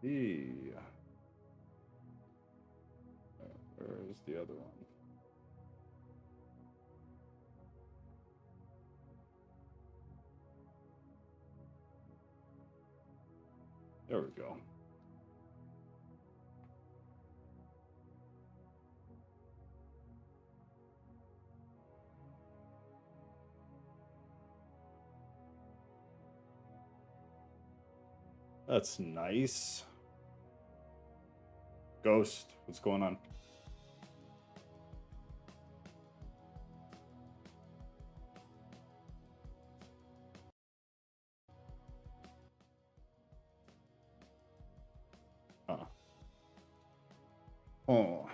see. Where's the other one? There we go. That's nice. Ghost, what's going on? Huh. Oh.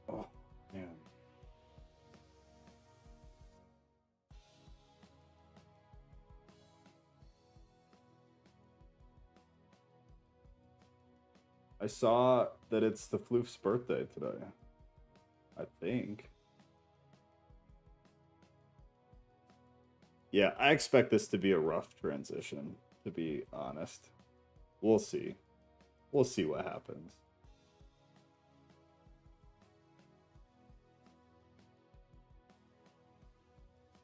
Oh, man. I saw that it's the Floof's birthday today. I think. Yeah, I expect this to be a rough transition, to be honest. We'll see. We'll see what happens.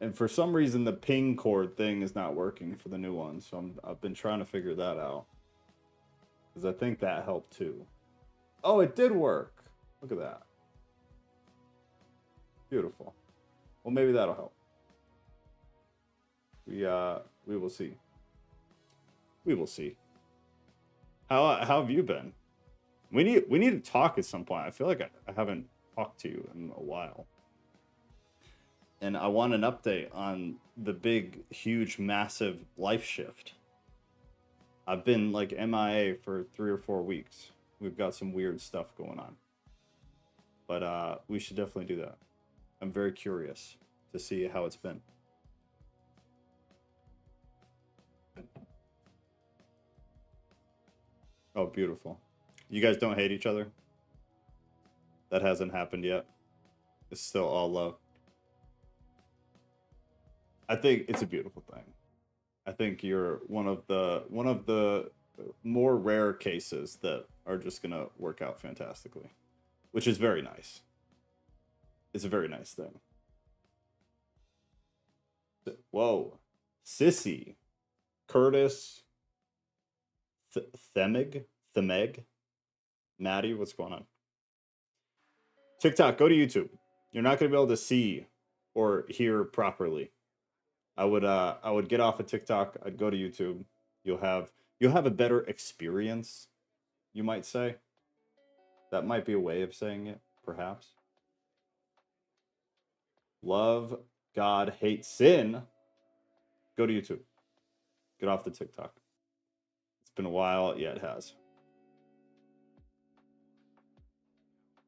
And for some reason, the ping cord thing is not working for the new one, so I've been trying to figure that out. Because I think that helped too. Oh, it did work. Look at that. Beautiful. Well, maybe that'll help. We will see. We will see. How have you been? We need to talk at some point. I feel like I haven't talked to you in a while. And I want an update on the big, huge, massive life shift. I've been like MIA for 3 or 4 weeks. We've got some weird stuff going on. But we should definitely do that. I'm very curious to see how it's been. Oh, beautiful. You guys don't hate each other? That hasn't happened yet. It's still all love. I think it's a beautiful thing. I think you're one of the more rare cases that are just gonna work out fantastically, which is very nice. It's a very nice thing. Whoa, Sissy, Curtis, Themeg, Maddie, what's going on? TikTok, go to YouTube. You're not gonna be able to see or hear properly. I would get off of TikTok. I'd go to YouTube. You'll have a better experience, you might say. That might be a way of saying it, perhaps. Love God, hate sin. Go to YouTube. Get off the TikTok. It's been a while. Yeah, it has.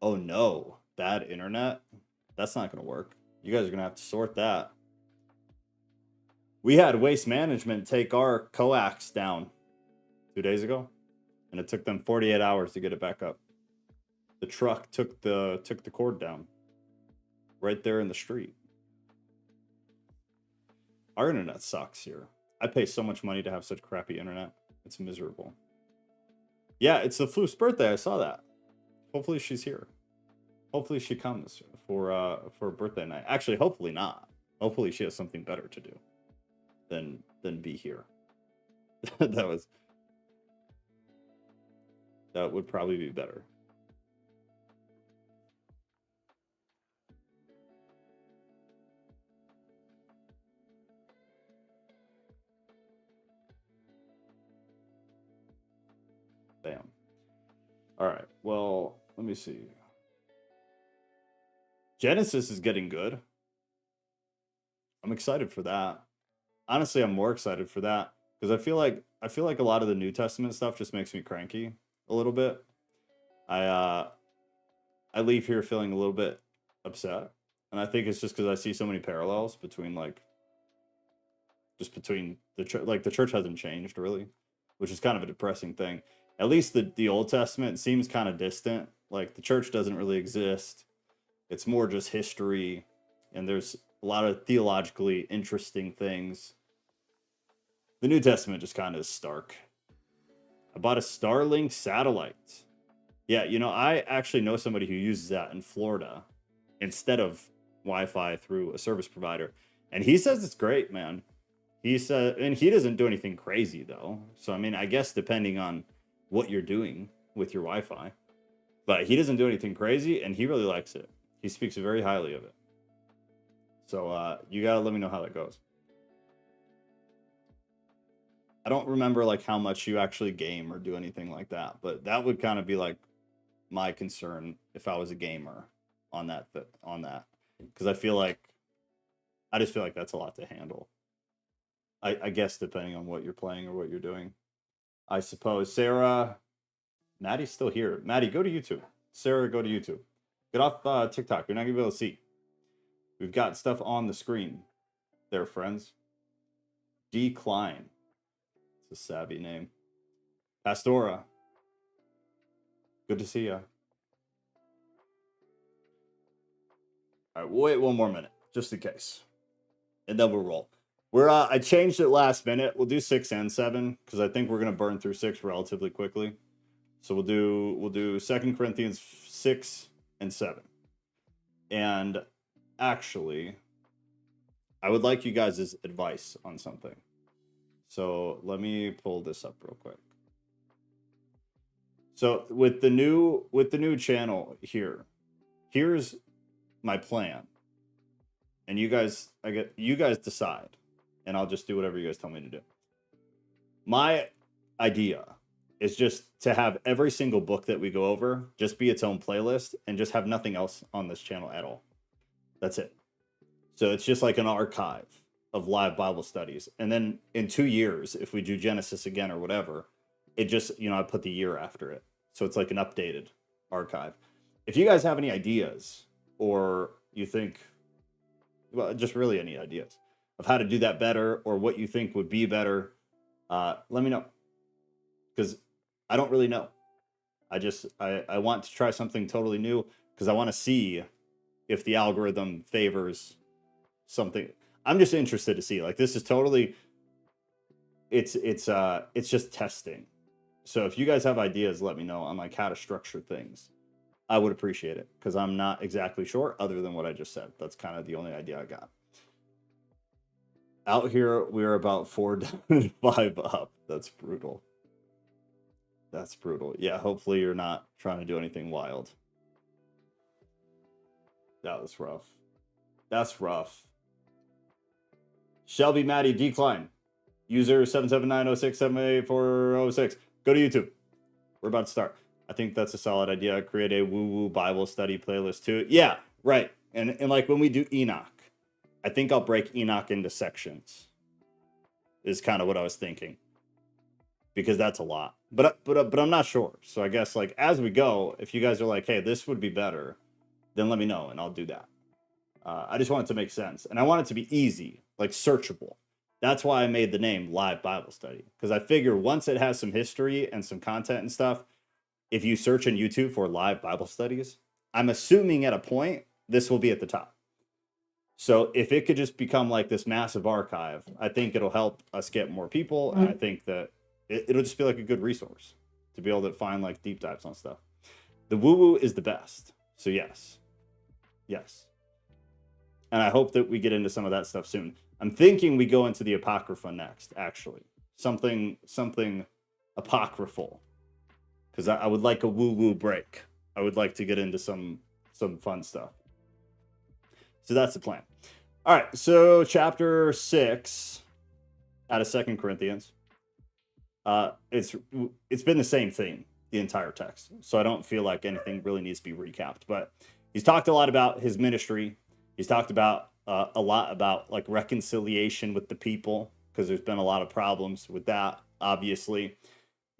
Oh no, bad internet. That's not gonna work. You guys are gonna have to sort that. We had Waste Management take our coax down 2 days ago, and it took them 48 hours to get it back up. The truck took the cord down right there in the street. Our internet sucks here. I pay so much money to have such crappy internet. It's miserable. Yeah, it's the Floof's birthday. I saw that. Hopefully she's here. Hopefully she comes for birthday night. Actually, hopefully not. Hopefully she has something better to do than be here. That would probably be better. Bam. All right. Well, let me see. Genesis is getting good. I'm excited for that. Honestly, I'm more excited for that because I feel like a lot of the New Testament stuff just makes me cranky a little bit. I I leave here feeling a little bit upset, and I think it's just because I see so many parallels between between the church. Like the church hasn't changed really, which is kind of a depressing thing. At least the Old Testament seems kind of distant. Like the church doesn't really exist. It's more just history, and there's a lot of theologically interesting things The New Testament just kind of is stark. I bought a Starlink satellite. Yeah, you know, I actually know somebody who uses that in Florida instead of Wi-Fi through a service provider, and he says it's great, man. He said, and he doesn't do anything crazy though. So I mean, I guess depending on what you're doing with your Wi-Fi, but he doesn't do anything crazy, and he really likes it. He speaks very highly of it. So you gotta let me know how that goes. I don't remember like how much you actually game or do anything like that, but that would kind of be like my concern if I was a gamer on that because I just feel like that's a lot to handle. I guess depending on what you're playing or what you're doing. I suppose Sarah, Maddie's still here. Maddie, go to YouTube. Sarah, go to YouTube. Get off TikTok. You're not gonna be able to see. We've got stuff on the screen there, friends. Decline. It's a savvy name. Pastora. Good to see ya. All right, we'll wait one more minute, just in case. And then we'll roll. I changed it last minute. We'll do 6 and 7, because I think we're gonna burn through 6 relatively quickly. So we'll do 2 Corinthians 6 and 7. And actually, I would like you guys' advice on something. So let me pull this up real quick. So with the new channel here's my plan. And you guys decide, and I'll just do whatever you guys tell me to do. My idea is just to have every single book that we go over just be its own playlist and just have nothing else on this channel at all. That's it. So it's just like an archive of live Bible studies. And then in 2 years, if we do Genesis again or whatever, it just, you know, I put the year after it. So it's like an updated archive. If you guys have any ideas, or you think, well, just really any ideas of how to do that better or what you think would be better, let me know. Because I don't really know. I want to try something totally new because I want to see if the algorithm favors something. I'm just interested to see. Like, this is totally, it's just testing. So if you guys have ideas, let me know on like how to structure things. I would appreciate it because I'm not exactly sure other than what I just said. That's kind of the only idea I got. Out here, we're about 4 down and 5 up. That's brutal. That's brutal. Yeah, hopefully you're not trying to do anything wild. That was rough. That's rough. Shelby Maddie decline. User 77906788406. Go to YouTube. We're about to start. I think that's a solid idea. Create a woo-woo Bible study playlist too. Yeah, right. And like when we do Enoch, I think I'll break Enoch into sections. Is kind of what I was thinking. Because that's a lot. But I'm not sure. So I guess like as we go, if you guys are like, hey, this would be better, then let me know and I'll do that. I just want it to make sense. And I want it to be easy, like searchable. That's why I made the name Live Bible Study. Because I figure once it has some history and some content and stuff, if you search on YouTube for live Bible studies, I'm assuming at a point, this will be at the top. So if it could just become like this massive archive, I think it'll help us get more people. And I think that it'll just be like a good resource to be able to find like deep dives on stuff. The woo-woo is the best. So yes. Yes. And I hope that we get into some of that stuff soon. I'm thinking we go into the Apocrypha next, actually. Something apocryphal. Because I would like a woo-woo break. I would like to get into some fun stuff. So that's the plan. All right, so chapter 6 out of 2 Corinthians. It's been the same thing the entire text. So I don't feel like anything really needs to be recapped. But he's talked a lot about his ministry. He's talked about a lot about like reconciliation with the people, because there's been a lot of problems with that, obviously.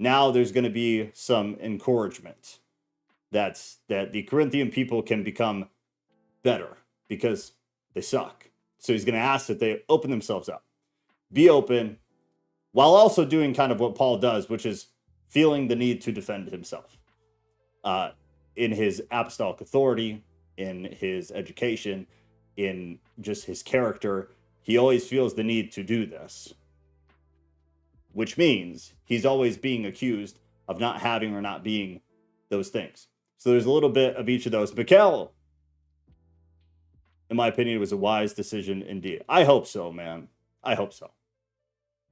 Now there's going to be some encouragement that the Corinthian people can become better because they suck. So he's going to ask that they open themselves up, be open, while also doing kind of what Paul does, which is feeling the need to defend himself in his apostolic authority, in his education, in just his character. He always feels the need to do this. which means he's always being accused of not having or not being those things. So there's a little bit of each of those. Mikhail, in my opinion, it was a wise decision indeed. I hope so, man. I hope so.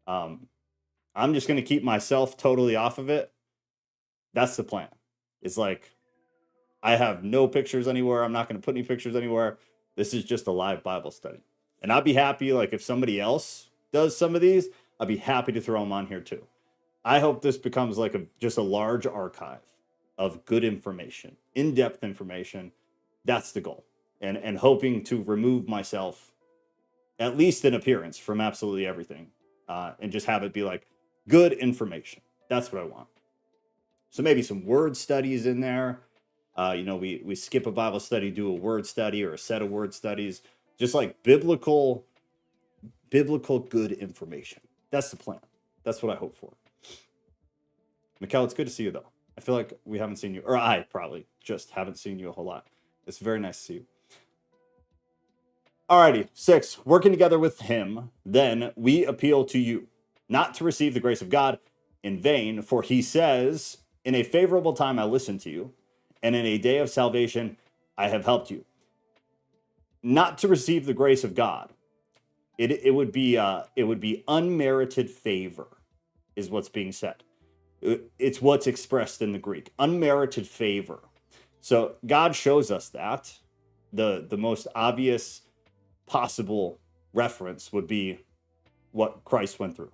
I'm just going to keep myself totally off of it. That's the plan. It's like, I have no pictures anywhere. I'm not going to put any pictures anywhere. This is just a live Bible study. And I'd be happy, like, if somebody else does some of these, I'd be happy to throw them on here too. I hope this becomes like just a large archive of good information, in-depth information. That's the goal. And hoping to remove myself, at least in appearance, from absolutely everything. And just have it be like good information. That's what I want. So maybe some word studies in there. We skip a Bible study, do a word study or a set of word studies. Just like biblical good information. That's the plan. That's what I hope for. Mikhail, it's good to see you, though. I feel like we haven't seen you, or I probably just haven't seen you a whole lot. It's very nice to see you. Alrighty, 6, working together with him, then we appeal to you, not to receive the grace of God in vain, for he says, in a favorable time I listened to you, and in a day of salvation I have helped you. Not to receive the grace of God. It would be unmerited favor, is what's being said. It's what's expressed in the Greek. Unmerited favor. So God shows us that. The most obvious possible reference would be what Christ went through.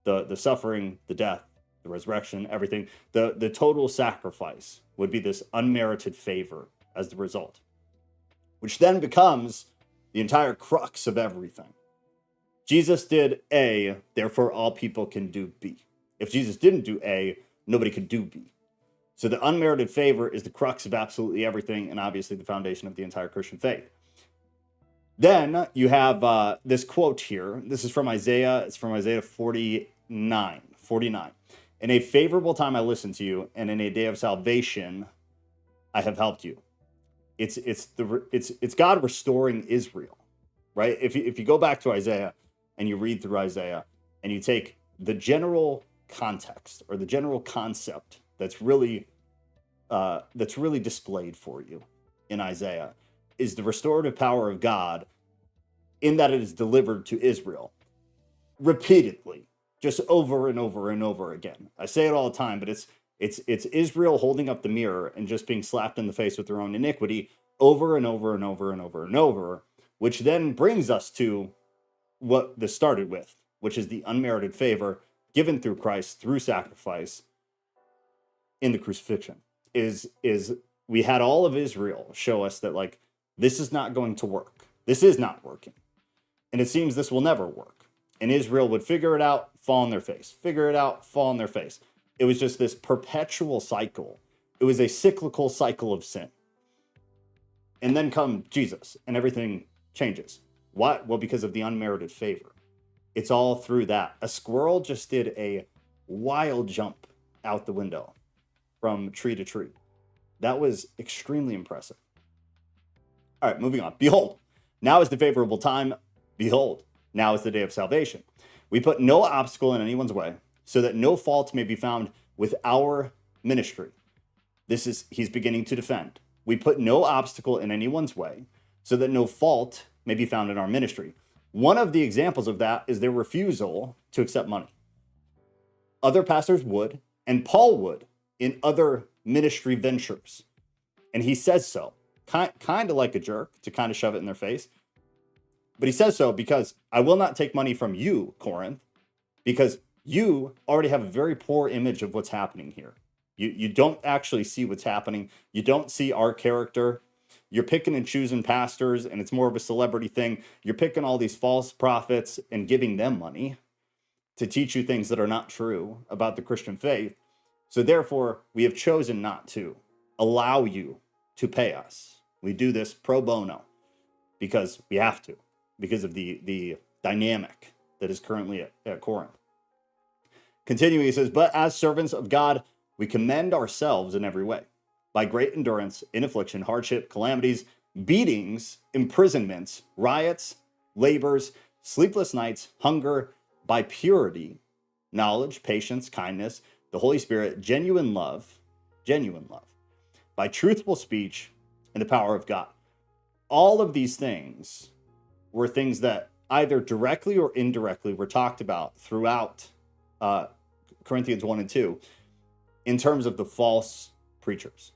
The suffering, the death, the resurrection, everything. The total sacrifice would be this unmerited favor as the result, which then becomes the entire crux of everything. Jesus did A, therefore all people can do B. If Jesus didn't do A, nobody could do B. So the unmerited favor is the crux of absolutely everything, and obviously the foundation of the entire Christian faith. Then you have this quote here. This is from Isaiah. It's from Isaiah 49. In a favorable time I listened to you, and in a day of salvation I have helped you. It's God restoring Israel, right? If you go back to Isaiah and you read through Isaiah and you take the general context or the general concept that's really displayed for you in Isaiah is the restorative power of God, in that it is delivered to Israel repeatedly, just over and over and over again. I say it all the time, but it's Israel holding up the mirror and just being slapped in the face with their own iniquity over and over and over and over and over, which then brings us to what this started with, which is the unmerited favor given through Christ through sacrifice in the crucifixion. Is we had all of Israel show us that, like, this is not going to work. This is not working. And it seems this will never work. And Israel would figure it out, fall on their face, figure it out, fall on their face. It was just this perpetual cycle. It was a cyclical cycle of sin. And then come Jesus and everything changes. Why? Well, because of the unmerited favor. It's all through that. A squirrel just did a wild jump out the window from tree to tree. That was extremely impressive. All right, moving on. Behold, now is the favorable time. Behold, now is the day of salvation. We put no obstacle in anyone's way, so that no fault may be found with our ministry. He's beginning to defend. We put no obstacle in anyone's way, so that no fault may be found in our ministry. One of the examples of that is their refusal to accept money. Other pastors would, and Paul would, in other ministry ventures. And he says so, kind of like a jerk, to kind of shove it in their face. But he says so because I will not take money from you, Corinth, because you already have a very poor image of what's happening here. You don't actually see what's happening. You don't see our character. You're picking and choosing pastors, and it's more of a celebrity thing. You're picking all these false prophets and giving them money to teach you things that are not true about the Christian faith. So therefore, we have chosen not to allow you to pay us. We do this pro bono because we have to, because of the dynamic that is currently at Corinth. Continuing, he says, but as servants of God, we commend ourselves in every way, by great endurance, in affliction, hardship, calamities, beatings, imprisonments, riots, labors, sleepless nights, hunger, by purity, knowledge, patience, kindness, the Holy Spirit, genuine love, by truthful speech and the power of God. All of these things were things that either directly or indirectly were talked about throughout Corinthians 1 and 2 in terms of the false preachers.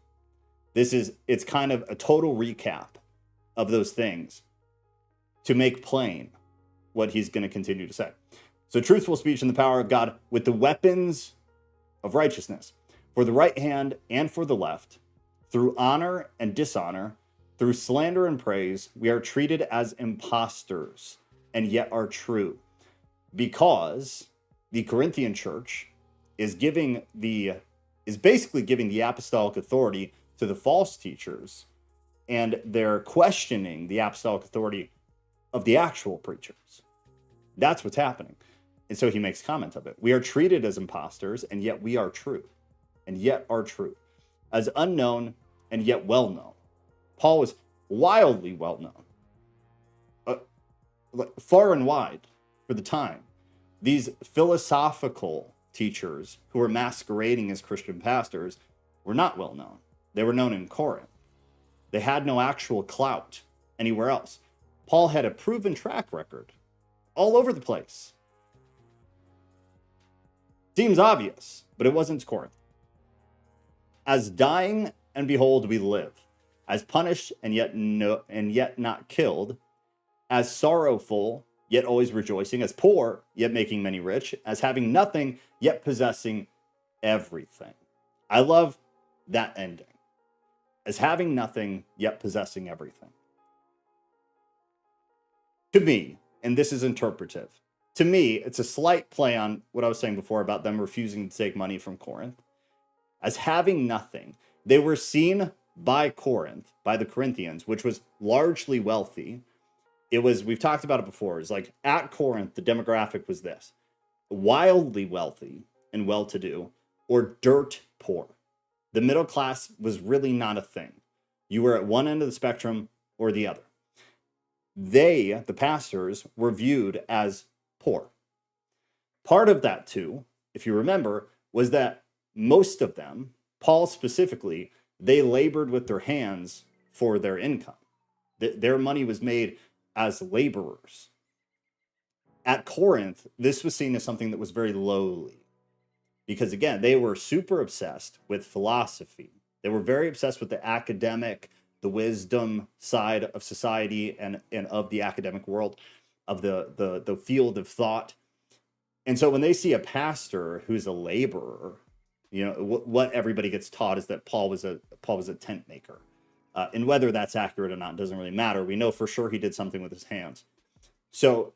It's kind of a total recap of those things to make plain what he's going to continue to say. So truthful speech and the power of God with the weapons of righteousness for the right hand and for the left, through honor and dishonor, through slander and praise, we are treated as impostors and yet are true, because the Corinthian church is basically giving the apostolic authority to the false teachers, and they're questioning the apostolic authority of the actual preachers. That's what's happening. And so he makes comment of it. We are treated as impostors, and yet we are true, and yet are true, as unknown and yet well known. Paul was wildly well known, far and wide for the time. These philosophical teachers who were masquerading as Christian pastors were not well known. They were known in Corinth. They had no actual clout anywhere else. Paul had a proven track record all over the place. Seems obvious, but it wasn't Corinth. As dying, and behold, we live. As punished, and yet not killed. As sorrowful, yet always rejoicing. As poor, yet making many rich. As having nothing, yet possessing everything. I love that ending. As having nothing, yet possessing everything. To me, and this is interpretive, to me, it's a slight play on what I was saying before about them refusing to take money from Corinth. As having nothing, they were seen by Corinth, by the Corinthians, which was largely wealthy. We've talked about it before, it's like at Corinth, the demographic was this: wildly wealthy and well-to-do, or dirt poor. The middle class was really not a thing. You were at one end of the spectrum or the other. They, the pastors, were viewed as poor. Part of that, too, if you remember, was that most of them, Paul specifically, they labored with their hands for their income. Their money was made as laborers. At Corinth, this was seen as something that was very lowly, because again, they were super obsessed with philosophy. They were very obsessed with the academic, the wisdom side of society and of the academic world, of the field of thought. And so when they see a pastor who's a laborer, what everybody gets taught is that Paul was a tent maker. And whether that's accurate or not doesn't really matter. We know for sure he did something with his hands. So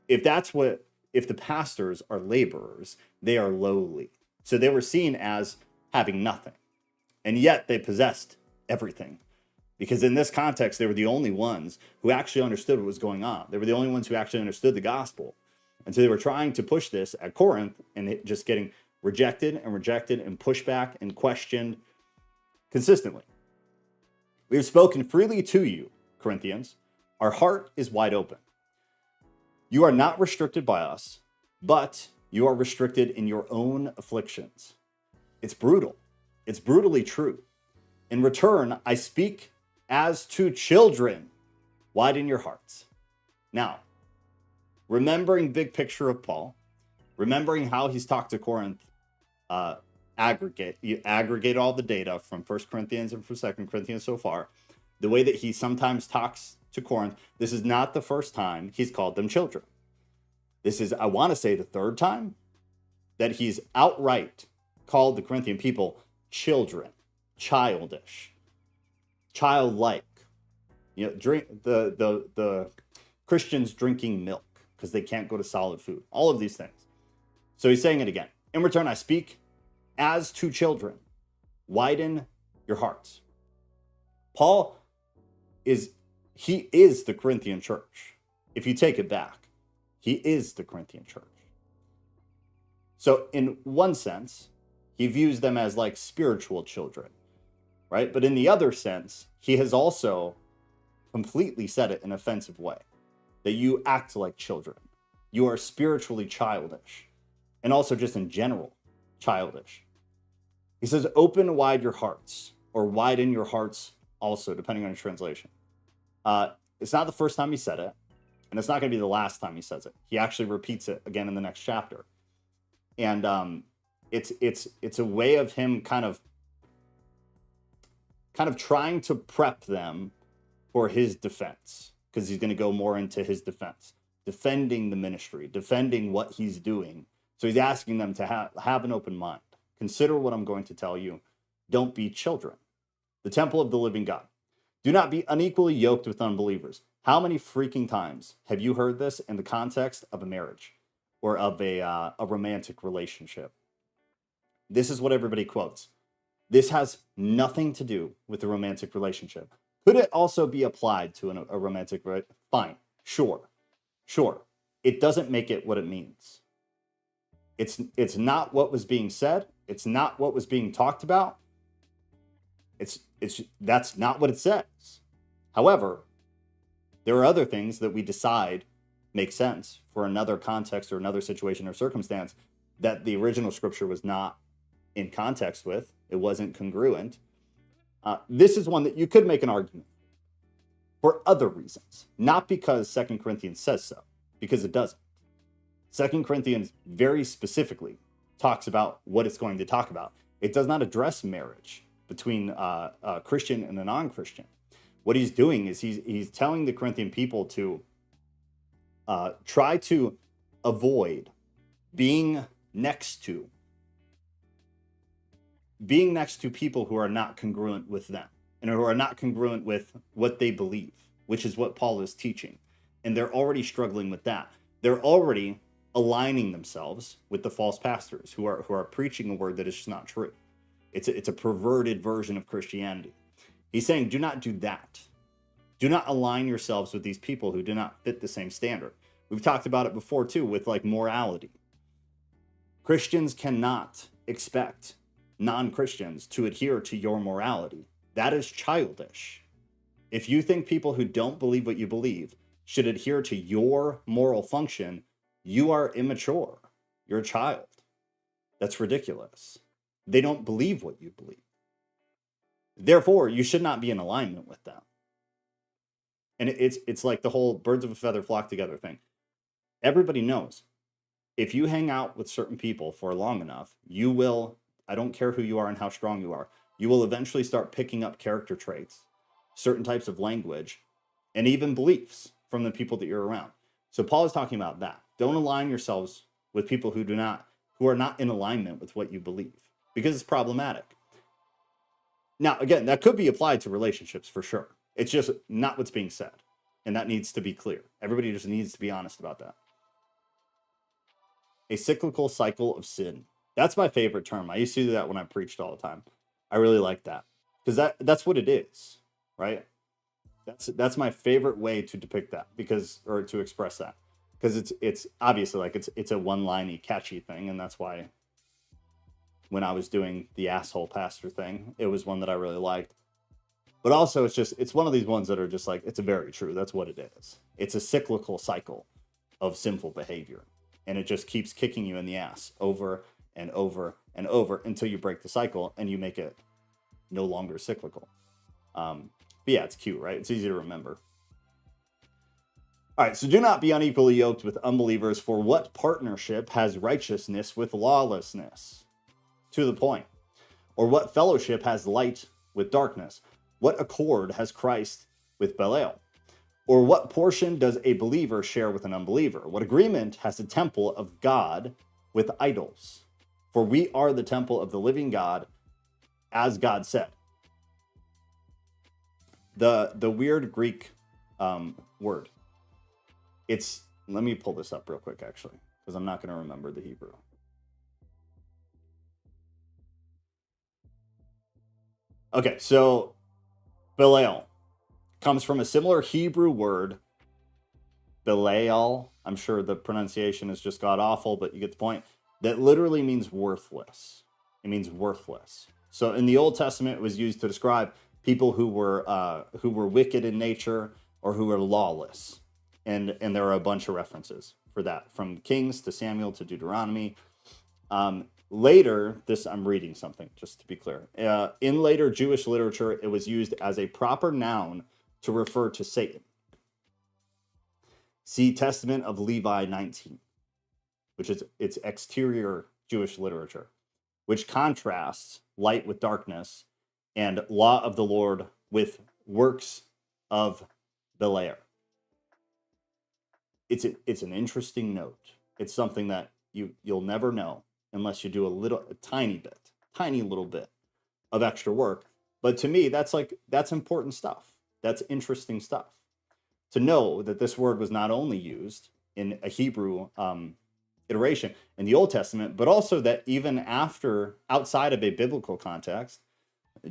if the pastors are laborers, they are lowly. So they were seen as having nothing. And yet they possessed everything. Because in this context, they were the only ones who actually understood what was going on. They were the only ones who actually understood the gospel. And so they were trying to push this at Corinth, and it just getting rejected and pushed back and questioned consistently. We have spoken freely to you, Corinthians. Our heart is wide open. You are not restricted by us, but you are restricted in your own afflictions. It's brutal. It's brutally true. In return, I speak as to children. Widen your hearts. Now, remembering big picture of Paul, remembering how he's talked to Corinth, you aggregate all the data from 1 Corinthians and from 2 Corinthians so far, the way that he sometimes talks to Corinth, this is not the first time he's called them children. This is, I want to say, the third time that he's outright called the Corinthian people children, childish, childlike. Drink the Christians drinking milk because they can't go to solid food. All of these things. So he's saying it again. In return, I speak as to children. Widen your hearts. Paul is the Corinthian church. If you take it back, he is the Corinthian church. So in one sense, he views them as like spiritual children, right? But in the other sense, he has also completely said it in an offensive way, that you act like children. You are spiritually childish. and also just in general, childish. He says, open wide your hearts, or widen your hearts also, depending on your translation. It's not the first time he said it, and it's not going to be the last time he says it. He actually repeats it again in the next chapter. And it's a way of him kind of trying to prep them for his defense, because he's going to go more into his defense, defending the ministry, defending what he's doing. So he's asking them to have an open mind. Consider what I'm going to tell you. Don't be children. The temple of the living God. Do not be unequally yoked with unbelievers. How many freaking times have you heard this in the context of a marriage or of a romantic relationship? This is what everybody quotes. This has nothing to do with the romantic relationship. Could it also be applied to a romantic? Fine, sure. It doesn't make it what it means. It's not what was being said. It's not what was being talked about. That's not what it says. However, there are other things that we decide make sense for another context or another situation or circumstance that the original scripture was not in context with. It wasn't congruent. This is one that you could make an argument for other reasons, not because 2 Corinthians says so, because it doesn't. 2 Corinthians very specifically talks about what it's going to talk about. It does not address marriage between a Christian and a non-Christian. What he's doing is he's telling the Corinthian people to try to avoid being next to people who are not congruent with them and who are not congruent with what they believe, which is what Paul is teaching. And they're already struggling with that. They're already aligning themselves with the false pastors who are preaching a word that is just not true. It's a perverted version of Christianity. He's saying, do not do that. Do not align yourselves with these people who do not fit the same standard. We've talked about it before too, with like morality. Christians cannot expect non-Christians to adhere to your morality. That is childish. If you think people who don't believe what you believe should adhere to your moral function, you are immature. You're a child. That's ridiculous. They don't believe what you believe. Therefore, you should not be in alignment with them. And it's like the whole birds of a feather flock together thing. Everybody knows if you hang out with certain people for long enough, you will, I don't care who you are and how strong you are, you will eventually start picking up character traits, certain types of language, and even beliefs from the people that you're around. So Paul is talking about that. Don't align yourselves with people who are not in alignment with what you believe, because it's problematic. Now, again, that could be applied to relationships for sure. It's just not what's being said. And that needs to be clear. Everybody just needs to be honest about that. A cyclical cycle of sin. That's my favorite term. I used to do that when I preached all the time. I really like that, because that's what it is, right? That's my favorite way to depict that, or to express that, because it's obviously like it's a one-liney catchy thing, and that's why when I was doing the asshole pastor thing, it was one that I really liked. But also it's one of these ones that are just like, it's very true. That's what it is. It's a cyclical cycle of sinful behavior. And it just keeps kicking you in the ass over and over and over until you break the cycle and you make it no longer cyclical. But yeah, it's cute, right? It's easy to remember. All right, so do not be unequally yoked with unbelievers, for what partnership has righteousness with lawlessness? To the point. Or what fellowship has light with darkness? What accord has Christ with Belial? Or what portion does a believer share with an unbeliever? What agreement has the temple of God with idols? For we are the temple of the living God, as God said. The weird Greek word. Let me pull this up real quick, actually, because I'm not going to remember the Hebrew. Okay, so Belial comes from a similar Hebrew word, Belial. I'm sure the pronunciation is just god awful, but you get the point. That literally means worthless. It means worthless. So in the Old Testament, it was used to describe people who were wicked in nature or who were lawless, and there are a bunch of references for that, from Kings to Samuel to Deuteronomy. Later, I'm reading something, just to be clear. In later Jewish literature, it was used as a proper noun to refer to Satan. See Testament of Levi 19, which is its exterior Jewish literature, which contrasts light with darkness and law of the Lord with works of Belair. It's an interesting note. It's something that you'll never know unless you do a tiny little bit of extra work. But to me, that's important stuff. That's interesting stuff. To know that this word was not only used in a Hebrew iteration in the Old Testament, but also that even outside of a biblical context,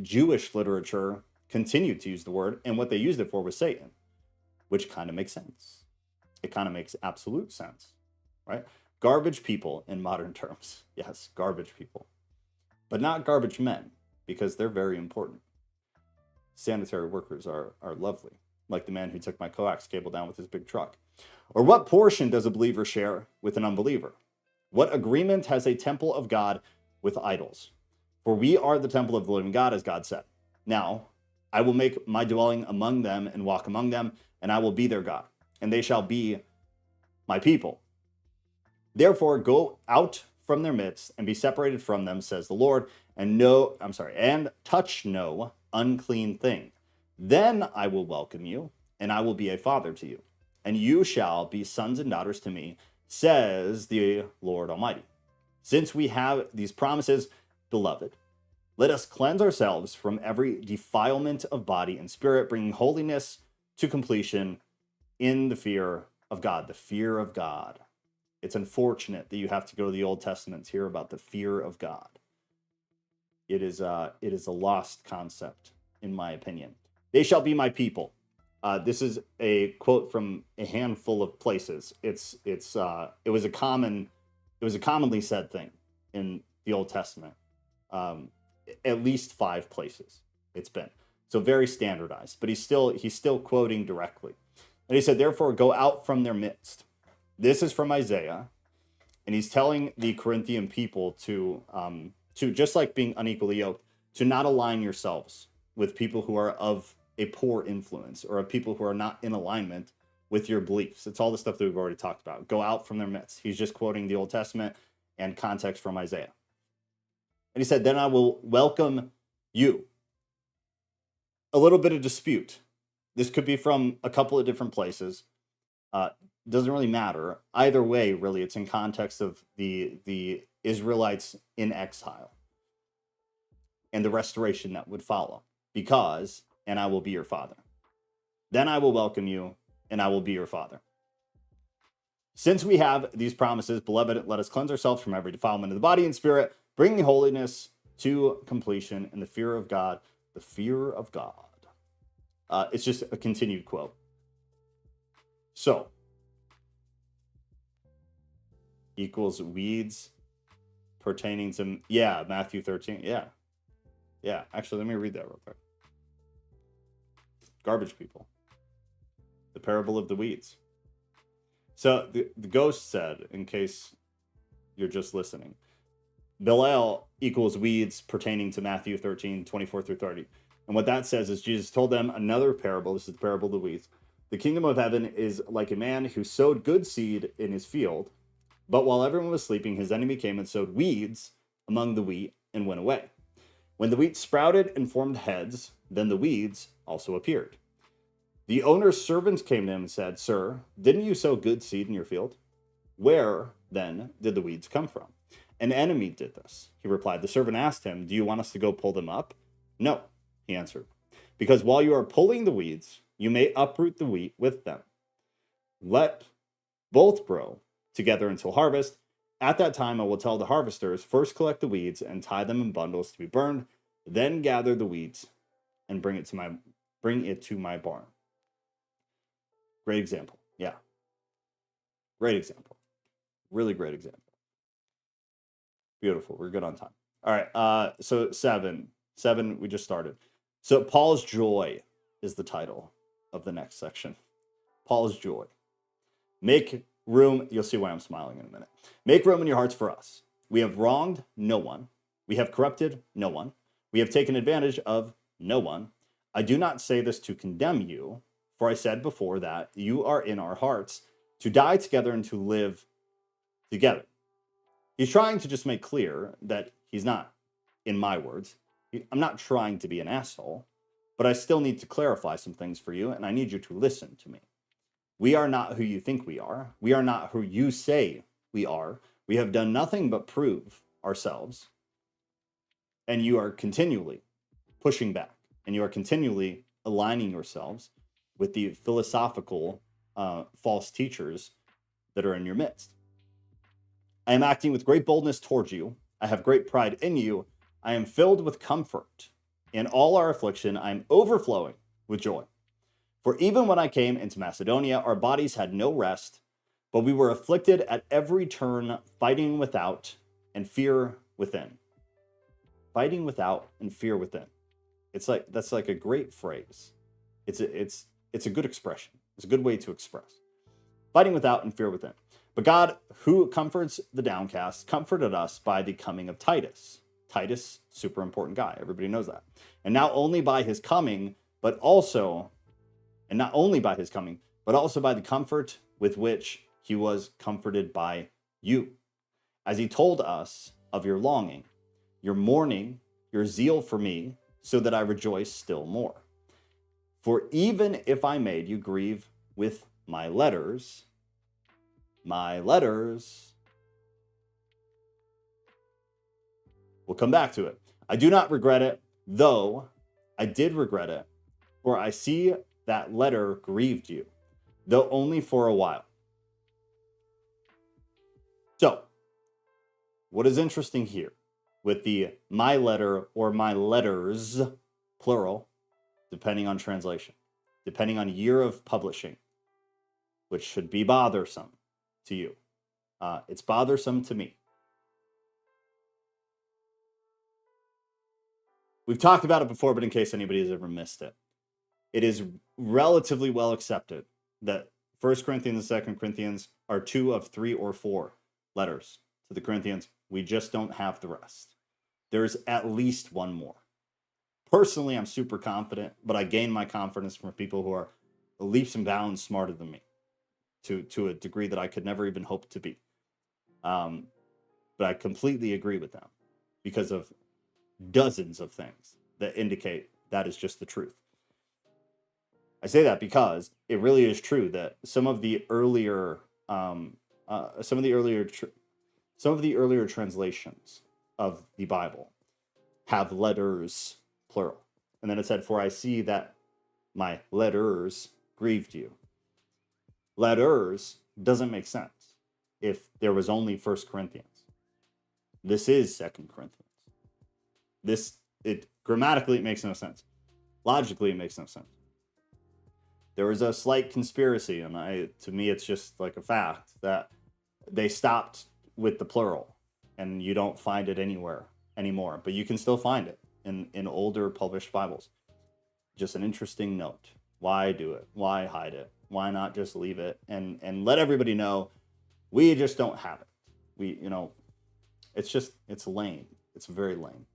Jewish literature continued to use the word, and what they used it for was Satan, which kind of makes sense. It kind of makes absolute sense, right? Garbage people in modern terms. Yes, garbage people. But not garbage men, because they're very important. Sanitary workers are lovely, like the man who took my coax cable down with his big truck. Or what portion does a believer share with an unbeliever? What agreement has a temple of God with idols? For we are the temple of the living God, as God said. Now, I will make my dwelling among them and walk among them, and I will be their God, and they shall be my people. Therefore, go out from their midst and be separated from them, says the Lord, and touch no unclean thing. Then I will welcome you, and I will be a father to you, and you shall be sons and daughters to me, says the Lord Almighty. Since we have these promises, beloved, let us cleanse ourselves from every defilement of body and spirit, bringing holiness to completion in the fear of God. The fear of God. It's unfortunate that you have to go to the Old Testament to hear about the fear of God. It is a lost concept, in my opinion. They shall be my people. This is a quote from a handful of places. It was a commonly said thing in the Old Testament. At least 5 places it's been. So very standardized, but he's still quoting directly. And he said, therefore, go out from their midst. This is from Isaiah, and he's telling the Corinthian people to just like being unequally yoked, to not align yourselves with people who are of a poor influence or of people who are not in alignment with your beliefs. It's all the stuff that we've already talked about. Go out from their midst. He's just quoting the Old Testament and context from Isaiah. And he said, then I will welcome you. A little bit of dispute. This could be from a couple of different places. Doesn't really matter. Either way, really, it's in context of the Israelites in exile and the restoration that would follow. Because, and I will be your father. Then I will welcome you, and I will be your father. Since we have these promises, beloved, let us cleanse ourselves from every defilement of the body and spirit, bringing holiness to completion in the fear of God. The fear of God. It's just a continued quote. So, equals weeds pertaining to, Matthew 13. Yeah. Actually, let me read that real quick. Garbage people. The parable of the weeds. So the ghost said, in case you're just listening, Belial equals weeds pertaining to Matthew 13, 24 through 30. And what that says is Jesus told them another parable. This is the parable of the weeds. The kingdom of heaven is like a man who sowed good seed in his field, but while everyone was sleeping, his enemy came and sowed weeds among the wheat and went away. When the wheat sprouted and formed heads, then the weeds also appeared. The owner's servants came to him and said, Sir, didn't you sow good seed in your field? Where, then, did the weeds come from? An enemy did this. He replied. The servant asked him, Do you want us to go pull them up? No, he answered, because while you are pulling the weeds, you may uproot the wheat with them. Let both grow together until harvest. At that time, I will tell the harvesters, first collect the weeds and tie them in bundles to be burned, then gather the weeds and bring it to my barn. Great example. Yeah. Great example. Really great example. Beautiful. We're good on time. All right. So 7, we just started. So Paul's joy is the title of the next section. Paul's joy. Make room. You'll see why I'm smiling in a minute. Make room in your hearts for us. We have wronged no one. We have corrupted no one. We have taken advantage of no one. I do not say this to condemn you, for I said before that you are in our hearts to die together and to live together. He's trying to just make clear that he's not, in my words, I'm not trying to be an asshole, but I still need to clarify some things for you, and I need you to listen to me. We are not who you think we are. We are not who you say we are. We have done nothing but prove ourselves, and you are continually pushing back, and you are continually aligning yourselves with the philosophical false teachers that are in your midst. I am acting with great boldness towards you. I have great pride in you. I am filled with comfort. In all our affliction, I am overflowing with joy. For even when I came into Macedonia, our bodies had no rest, but we were afflicted at every turn, fighting without and fear within. Fighting without and fear within. That's like a great phrase. It's a good expression. It's a good way to express. Fighting without and fear within. But God, who comforts the downcast, comforted us by the coming of Titus. Titus, super important guy. Everybody knows that. And not only by his coming, but also by the comfort with which he was comforted by you, as he told us of your longing, your mourning, your zeal for me, so that I rejoice still more. For even if I made you grieve with my letters, we'll come back to it. I do not regret it, though I did regret it, for I see that letter grieved you, though only for a while. So, what is interesting here with the my letter or my letters, plural, depending on translation, depending on year of publishing, which should be bothersome to you. It's bothersome to me. We've talked about it before, but in case anybody has ever missed it, it is relatively well accepted that 1 Corinthians and 2 Corinthians are 2 of 3 or 4 letters to the Corinthians. We just don't have the rest. There's at least one more. Personally, I'm super confident, but I gain my confidence from people who are leaps and bounds smarter than me to a degree that I could never even hope to be. But I completely agree with them because of dozens of things that indicate that is just the truth. I say that because it really is true that some of the earlier translations of the Bible have letters plural, and then it said, "For I see that my letters grieved you." Letters doesn't make sense if there was only 1 Corinthians. This is 2 Corinthians. Grammatically, it makes no sense. Logically, it makes no sense. There was a slight conspiracy, and to me, it's just like a fact that they stopped with the plural, and you don't find it anywhere anymore, but you can still find it in older published Bibles. Just an interesting note. Why do it? Why hide it? Why not just leave it and let everybody know we just don't have it? It's lame. It's very lame.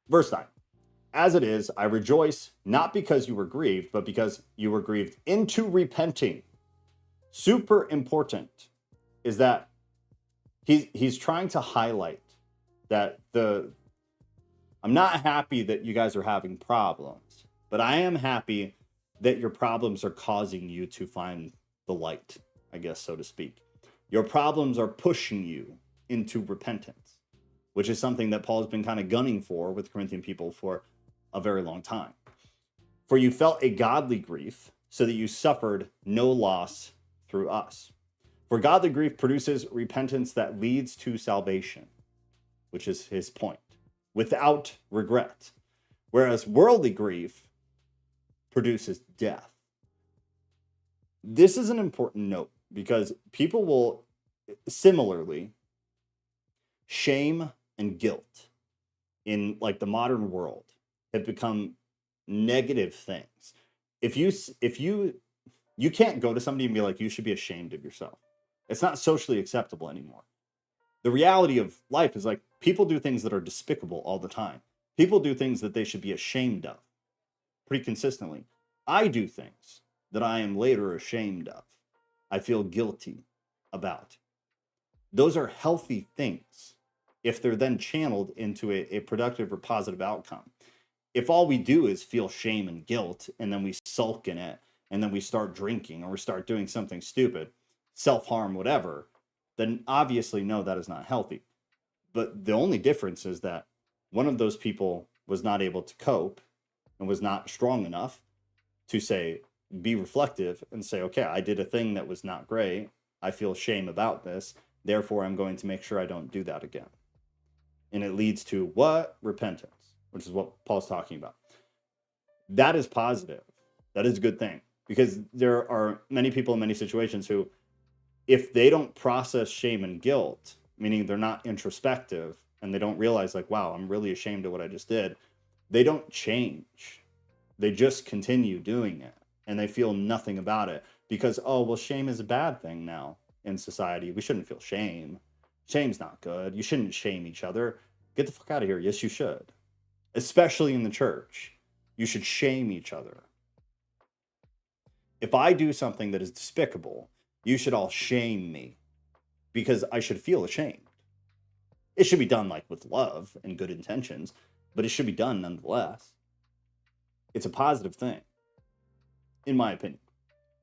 Verse 9. As it is, I rejoice, not because you were grieved, but because you were grieved into repenting. Super important is that he's trying to highlight that I'm not happy that you guys are having problems, but I am happy that your problems are causing you to find the light, I guess, so to speak. Your problems are pushing you into repentance, which is something that Paul has been kind of gunning for with Corinthian people for a very long time. For you felt a godly grief, so that you suffered no loss through us. For godly grief produces repentance that leads to salvation, which is his point, without regret. Whereas worldly grief produces death. This is an important note because people will similarly shame and guilt in like the modern world have become negative things. If you can't go to somebody and be like, you should be ashamed of yourself. It's not socially acceptable anymore. The reality of life is like people do things that are despicable all the time. People do things that they should be ashamed of pretty consistently. I do things that I am later ashamed of. I feel guilty about. Those are healthy things if they're then channeled into a productive or positive outcome. If all we do is feel shame and guilt and then we sulk in it and then we start drinking or we start doing something stupid, self-harm, whatever, then obviously no, that is not healthy. But the only difference is that one of those people was not able to cope and was not strong enough to say, be reflective and say, okay, I did a thing that was not great. I feel shame about this. Therefore, I'm going to make sure I don't do that again. And it leads to what? Repentance, which is what Paul's talking about. That is positive. That is a good thing, because there are many people in many situations who, if they don't process shame and guilt, meaning they're not introspective and they don't realize like, wow, I'm really ashamed of what I just did, they don't change. They just continue doing it and they feel nothing about it because, oh, well, shame is a bad thing now in society. We shouldn't feel shame. Shame's not good. You shouldn't shame each other. Get the fuck out of here. Yes, you should. Especially in the church. You should shame each other. If I do something that is despicable, you should all shame me because I should feel ashamed. It should be done like with love and good intentions, but it should be done nonetheless. It's a positive thing, in my opinion.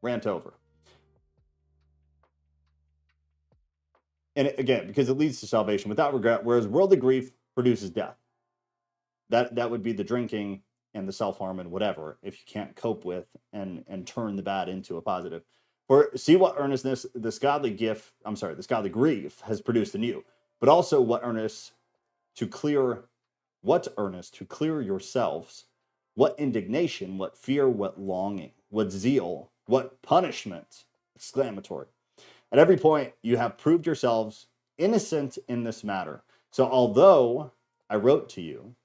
Rant over. And again, because it leads to salvation without regret, whereas worldly grief produces death. That would be the drinking and the self-harm and whatever, if you can't cope with and turn the bad into a positive. For see what earnestness this godly grief has produced in you, but also what earnest to clear yourselves, what indignation, what fear, what longing, what zeal, what punishment, exclamatory. At every point, you have proved yourselves innocent in this matter. So although I wrote to you,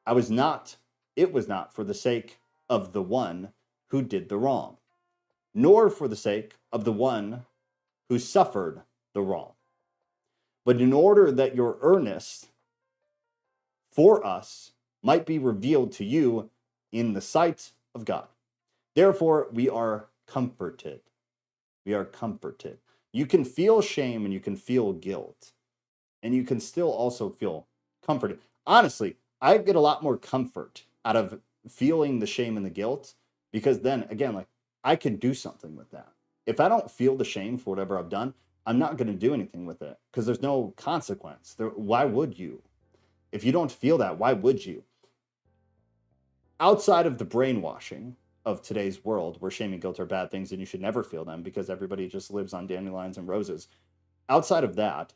it was not for the sake of the one who did the wrong, nor for the sake of the one who suffered the wrong, but in order that your earnest for us might be revealed to you in the sight of God. Therefore, we are comforted. We are comforted. You can feel shame and you can feel guilt, and you can still also feel comforted. Honestly, I get a lot more comfort out of feeling the shame and the guilt, because then again, like, I can do something with that. If I don't feel the shame for whatever I've done, I'm not going to do anything with it because there's no consequence. Why would you? If you don't feel that, why would you? Outside of the brainwashing of today's world, where shame and guilt are bad things and you should never feel them because everybody just lives on dandelions and roses. Outside of that,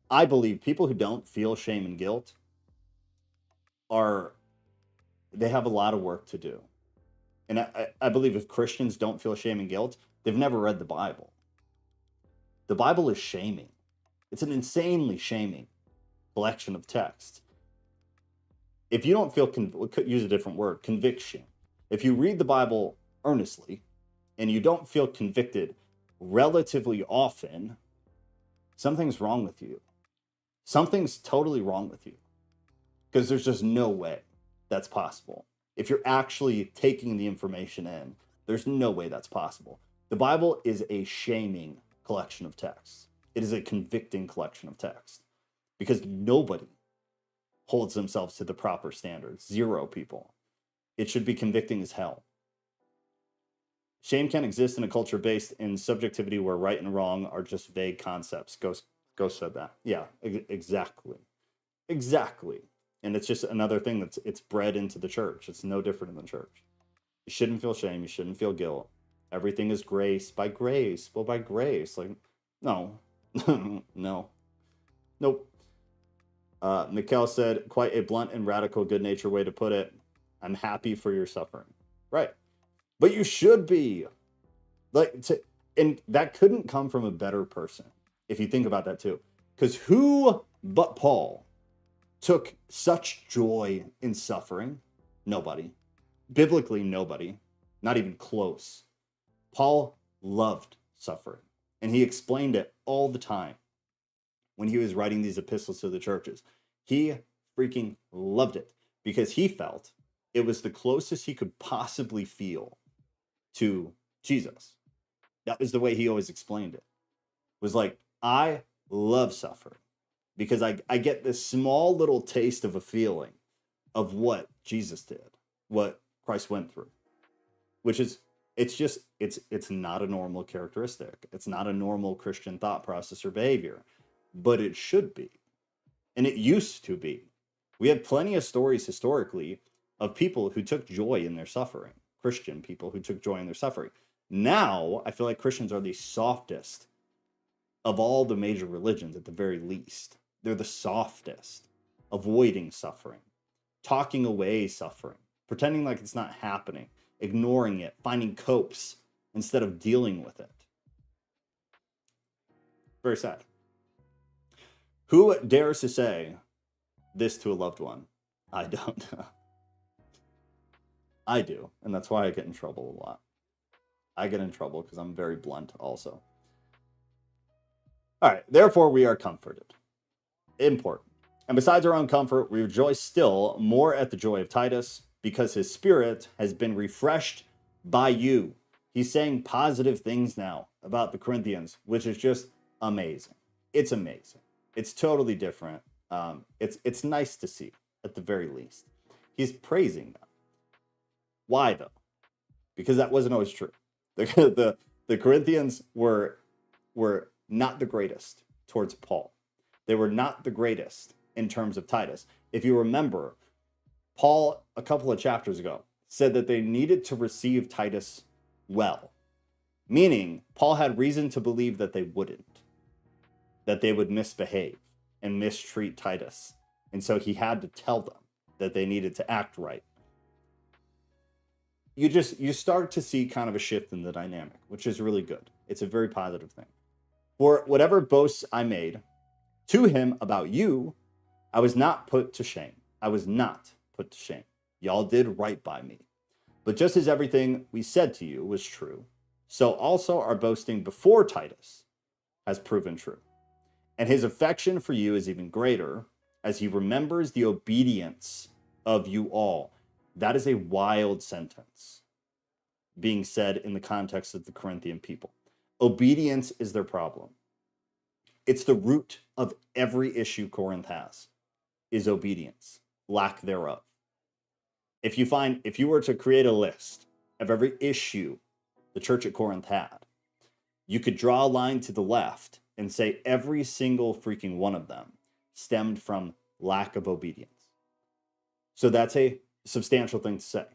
I believe people who don't feel shame and guilt they have a lot of work to do. And I believe if Christians don't feel shame and guilt, they've never read the Bible. The Bible is shaming. It's an insanely shaming collection of text. If you don't feel, use a different word, conviction. If you read the Bible earnestly and you don't feel convicted relatively often, something's wrong with you. Something's totally wrong with you. Because there's just no way that's possible. If you're actually taking the information in, there's no way that's possible. The Bible is a shaming collection of texts. It is a convicting collection of text. Because nobody holds themselves to the proper standards. Zero people. It should be convicting as hell. Shame can't exist in a culture based in subjectivity where right and wrong are just vague concepts. Ghost said that. Yeah, exactly. Exactly. And it's just another thing it's bred into the church. It's no different in the church. You shouldn't feel shame. You shouldn't feel guilt. Everything is grace. By grace. Well, by grace. Like, no. No. Nope. Mikkel said, quite a blunt and radical good-natured way to put it. I'm happy for your suffering. Right. But you should be. And that couldn't come from a better person, if you think about that too. Because who but Paul took such joy in suffering? Nobody. Biblically, nobody. Not even close. Paul loved suffering. And he explained it all the time. when he was writing these epistles to the churches. He freaking loved it because he felt it was the closest he could possibly feel to Jesus. That was the way he always explained it. Was like, I love suffering because I get this small little taste of a feeling of what Jesus did, what Christ went through, which is, it's not a normal characteristic. It's not a normal Christian thought process or behavior, but it should be. And it used to be. We have plenty of stories historically of people who took joy in their suffering, Christian people who took joy in their suffering. Now, I feel like Christians are the softest of all the major religions, at the very least. They're the softest, avoiding suffering, talking away suffering, pretending like it's not happening, ignoring it, finding copes instead of dealing with it. Very sad. Who dares to say this to a loved one? I don't. I do, and that's why I get in trouble a lot. I get in trouble because I'm very blunt also. All right, therefore we are comforted. Important. And besides our own comfort, we rejoice still more at the joy of Titus, because his spirit has been refreshed by you. He's saying positive things now about the Corinthians, which is just amazing. It's amazing. It's totally different. It's nice to see, at the very least. He's praising them. Why, though? Because that wasn't always true. The Corinthians were not the greatest towards Paul. They were not the greatest in terms of Titus. If you remember, Paul, a couple of chapters ago, said that they needed to receive Titus well, meaning Paul had reason to believe that they wouldn't, that they would misbehave and mistreat Titus. And so he had to tell them that they needed to act right. You start to see kind of a shift in the dynamic, which is really good. It's a very positive thing. For whatever boasts I made to him about you, I was not put to shame. I was not put to shame. Y'all did right by me. But just as everything we said to you was true, so also our boasting before Titus has proven true. And his affection for you is even greater as he remembers the obedience of you all. That is a wild sentence being said in the context of the Corinthian people. Obedience is their problem. It's the root of every issue Corinth has, is obedience, lack thereof. If you were to create a list of every issue the church at Corinth had, you could draw a line to the left and say every single freaking one of them stemmed from lack of obedience. So that's a substantial thing to say.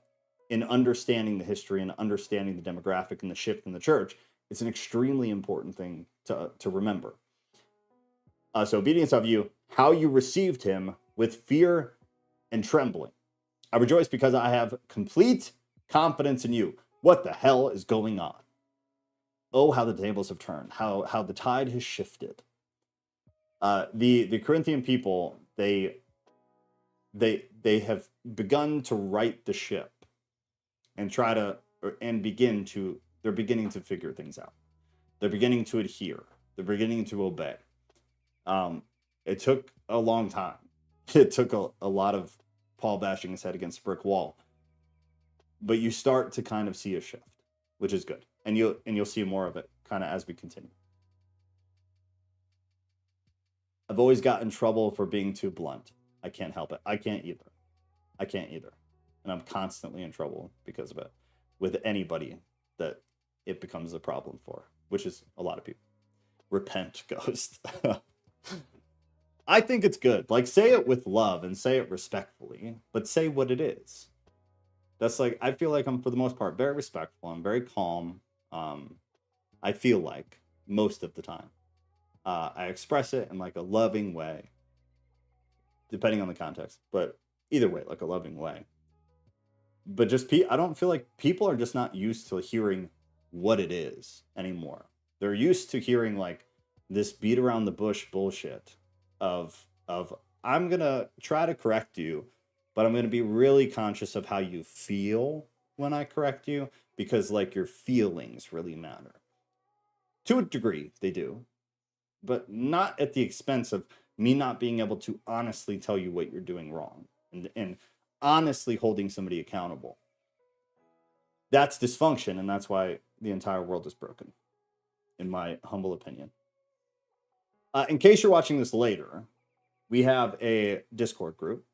In understanding the history and understanding the demographic and the shift in the church, it's an extremely important thing to remember. So obedience of you, how you received him with fear and trembling. I rejoice because I have complete confidence in you. What the hell is going on? Oh, how the tables have turned, how the tide has shifted. The Corinthian people, they have begun to right the ship and they're beginning to figure things out. They're beginning to adhere. They're beginning to obey. It took a long time. It took a lot of Paul bashing his head against a brick wall. But you start to kind of see a shift, which is good. And you'll see more of it kind of as we continue. I've always got in trouble for being too blunt. I can't help it. I can't either. And I'm constantly in trouble because of it with anybody that it becomes a problem for, which is a lot of people. Repent, Ghost. I think it's good. Like, say it with love and say it respectfully, but say what it is. That's like, I feel like I'm, for the most part, very respectful. I'm very calm. I feel like most of the time. I express it in like a loving way, depending on the context, but either way, like a loving way. But just, I don't feel like people are just not used to hearing what it is anymore. They're used to hearing like this beat around the bush bullshit of I'm going to try to correct you, but I'm going to be really conscious of how you feel when I correct you, because like your feelings really matter. To a degree, they do. but not at the expense of me not being able to honestly tell you what you're doing wrong and honestly holding somebody accountable. That's dysfunction, and that's why the entire world is broken, in my humble opinion. In case you're watching this later, we have a Discord group.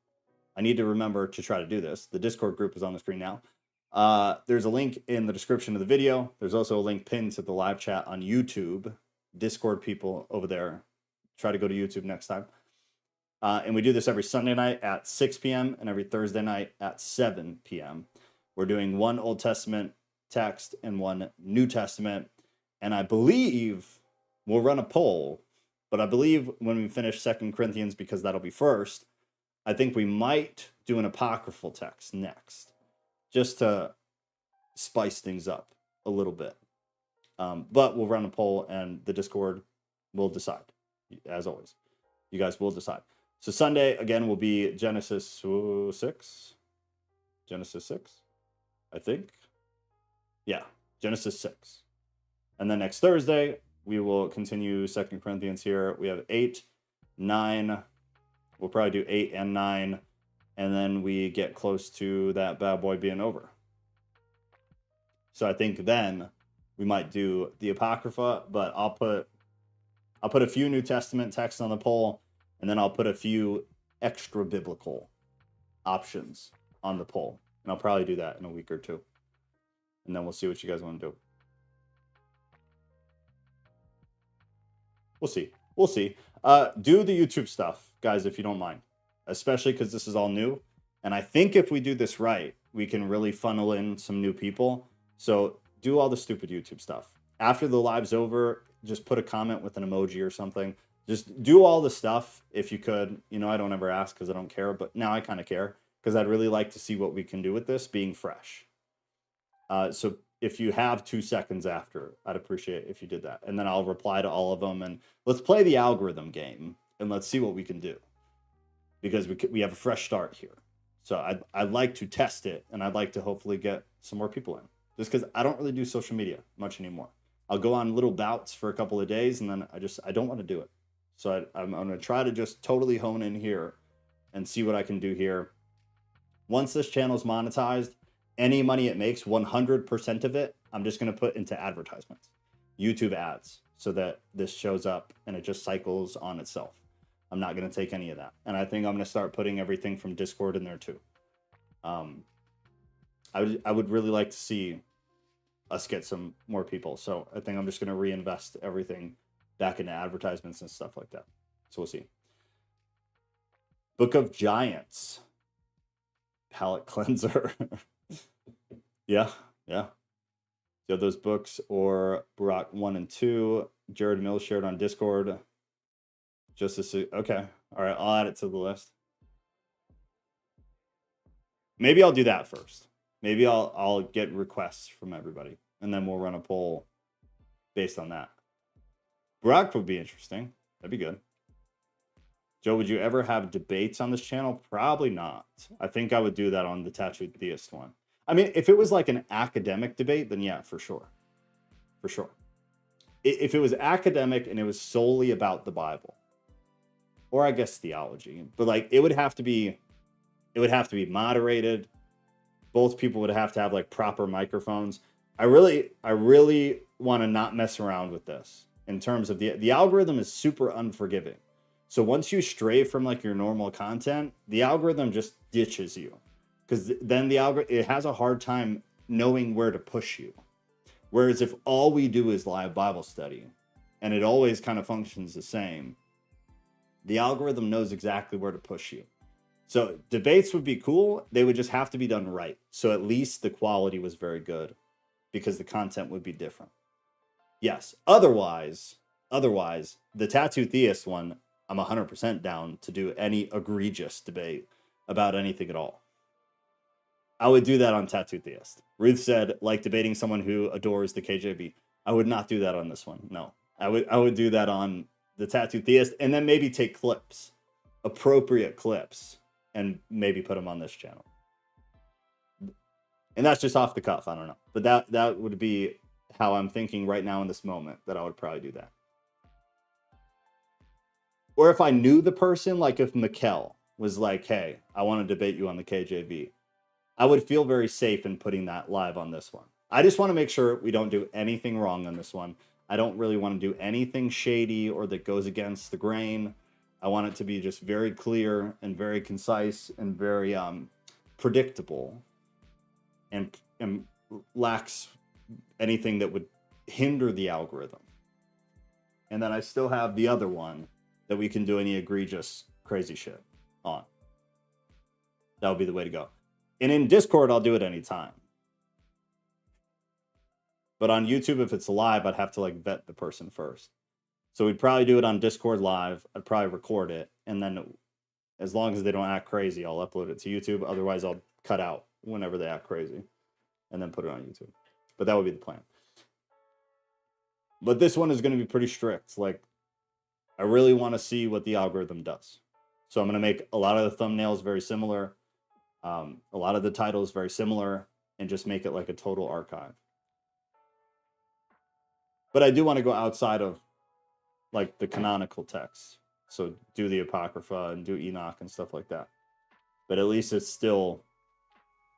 I need to remember to try to do this. The Discord group is on the screen now. There's a link in the description of the video. There's also a link pinned to the live chat on YouTube. Discord people over there, try to go to YouTube next time. And we do this every Sunday night at 6 p.m. and every Thursday night at 7 p.m. We're doing one Old Testament text and one New Testament. And I believe we'll run a poll, but I believe when we finish 2 Corinthians, because that'll be first, I think we might do an apocryphal text next, just to spice things up a little bit. But we'll run a poll and the Discord will decide, as always. You guys will decide. So Sunday, again, will be Genesis 6. Genesis 6, I think. Yeah, Genesis 6. And then next Thursday, we will continue 2 Corinthians here. We have 8, 9. We'll probably do 8 and 9. And then we get close to that bad boy being over. So I think then we might do the Apocrypha, but I'll put a few New Testament texts on the poll, and then I'll put a few extra biblical options on the poll. And I'll probably do that in a week or two. And then we'll see what you guys want to do. We'll see. We'll see. Do the YouTube stuff, guys, if you don't mind. Especially because this is all new. And I think if we do this right, we can really funnel in some new people. So do all the stupid YouTube stuff. After the live's over, just put a comment with an emoji or something. Just do all the stuff if you could. You know, I don't ever ask because I don't care, but now I kind of care because I'd really like to see what we can do with this being fresh. So if you have 2 seconds after, I'd appreciate if you did that. And then I'll reply to all of them. And let's play the algorithm game and let's see what we can do. Because we have a fresh start here. So I'd like to test it, and I'd like to hopefully get some more people in. Just because I don't really do social media much anymore. I'll go on little bouts for a couple of days, and then I don't want to do it. So I'm going to try to just totally hone in here and see what I can do here. Once this channel is monetized, any money it makes, 100% of it, I'm just going to put into advertisements, YouTube ads, so that this shows up and it just cycles on itself. I'm not going to take any of that. And I think I'm going to start putting everything from Discord in there too. I would really like to see us get some more people. So I think I'm just going to reinvest everything back into advertisements and stuff like that. So we'll see. Book of Giants. Palate cleanser. Yeah. You have those books or Barak 1 and 2. Jared Mills shared on Discord. Okay. All right. I'll add it to the list. Maybe I'll do that first. Maybe I'll get requests from everybody, and then we'll run a poll based on that. Barak would be interesting. That'd be good. Joe, would you ever have debates on this channel? Probably not. I think I would do that on the Tattooed Theist one. I mean, if it was like an academic debate, then yeah, for sure. For sure. If it was academic and it was solely about the Bible, or I guess theology, but like it would have to be moderated. Both people would have to have like proper microphones. I really want to not mess around with this in terms of the algorithm is super unforgiving. So once you stray from like your normal content, the algorithm just ditches you, because then it has a hard time knowing where to push you. Whereas if all we do is live Bible study and it always kind of functions the same, the algorithm knows exactly where to push you. So debates would be cool. They would just have to be done right. So at least the quality was very good because the content would be different. Yes. Otherwise, the Tattoo Theist one, I'm 100% down to do any egregious debate about anything at all. I would do that on Tattoo Theist. Ruth said, like debating someone who adores the KJV. I would not do that on this one. No, I would do that on the Tattoo Theist, and then maybe take clips, appropriate clips, and maybe put them on this channel. And that's just off the cuff. I don't know. But that would be how I'm thinking right now in this moment, that I would probably do that. or if I knew the person, like if Mikkel was like, hey, I want to debate you on the KJV, I would feel very safe in putting that live on this one. I just want to make sure we don't do anything wrong on this one. I don't really want to do anything shady or that goes against the grain. I want it to be just very clear and very concise and very predictable and lacks anything that would hinder the algorithm. And then I still have the other one that we can do any egregious crazy shit on. That would be the way to go. And in Discord, I'll do it anytime. But on YouTube, if it's live, I'd have to like vet the person first. So we'd probably do it on Discord live. I'd probably record it. And then as long as they don't act crazy, I'll upload it to YouTube. Otherwise, I'll cut out whenever they act crazy and then put it on YouTube. But that would be the plan. But this one is going to be pretty strict. Like, I really want to see what the algorithm does. So I'm going to make a lot of the thumbnails very similar. A lot of the titles very similar, and just make it like a total archive. But I do want to go outside of like the canonical texts. So do the Apocrypha and do Enoch and stuff like that. But at least it's still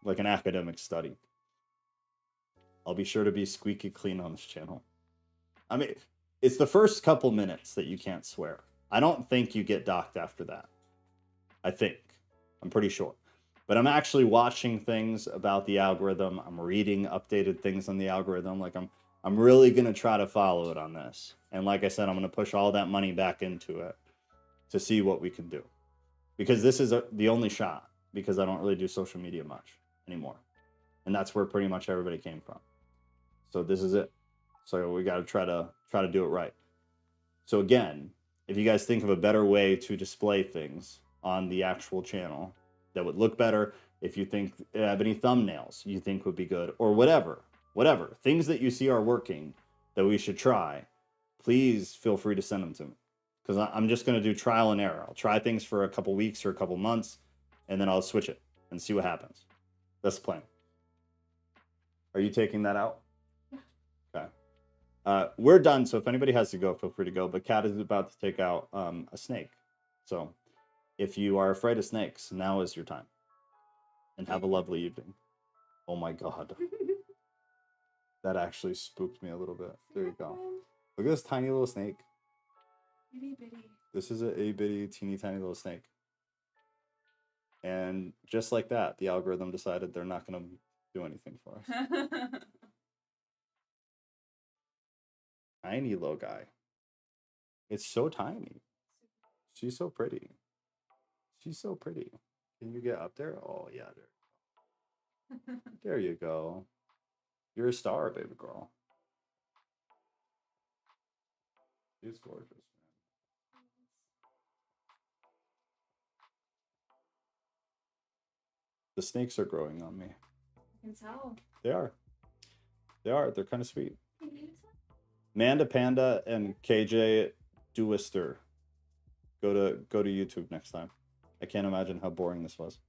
like an academic study. I'll be sure to be squeaky clean on this channel. I mean, it's the first couple minutes that you can't swear. I don't think you get docked after that. I think. I'm pretty sure. But I'm actually watching things about the algorithm. I'm reading updated things on the algorithm. Like I'm really going to try to follow it on this. And like I said, I'm going to push all that money back into it to see what we can do. Because this is the only shot. Because I don't really do social media much anymore. And that's where pretty much everybody came from. So this is it. So we got to try to do it right. So again, if you guys think of a better way to display things on the actual channel that would look better, if you think have any thumbnails you think would be good, or whatever things that you see are working that we should try, please feel free to send them to me, because I'm just going to do trial and error. I'll try things for a couple weeks or a couple months, and then I'll switch it and see what happens. That's the plan. Are you taking that out? Okay. We're done, so if anybody has to go, feel free to go. But Kat is about to take out a snake. So if you are afraid of snakes, now is your time. And have a lovely evening. Oh my god. That actually spooked me a little bit. There you go. Look at this tiny little snake. Itty bitty. This is a bitty, teeny tiny little snake. And just like that, the algorithm decided they're not going to do anything for us. Tiny little guy. It's so tiny. She's so pretty. She's so pretty. Can you get up there? Oh, yeah. There. There you go. You're a star, baby girl. She's gorgeous, man. The snakes are growing on me. I can tell. They are. They are. They're kind of sweet. Manda Panda and KJ Duister. Go to YouTube next time. I can't imagine how boring this was.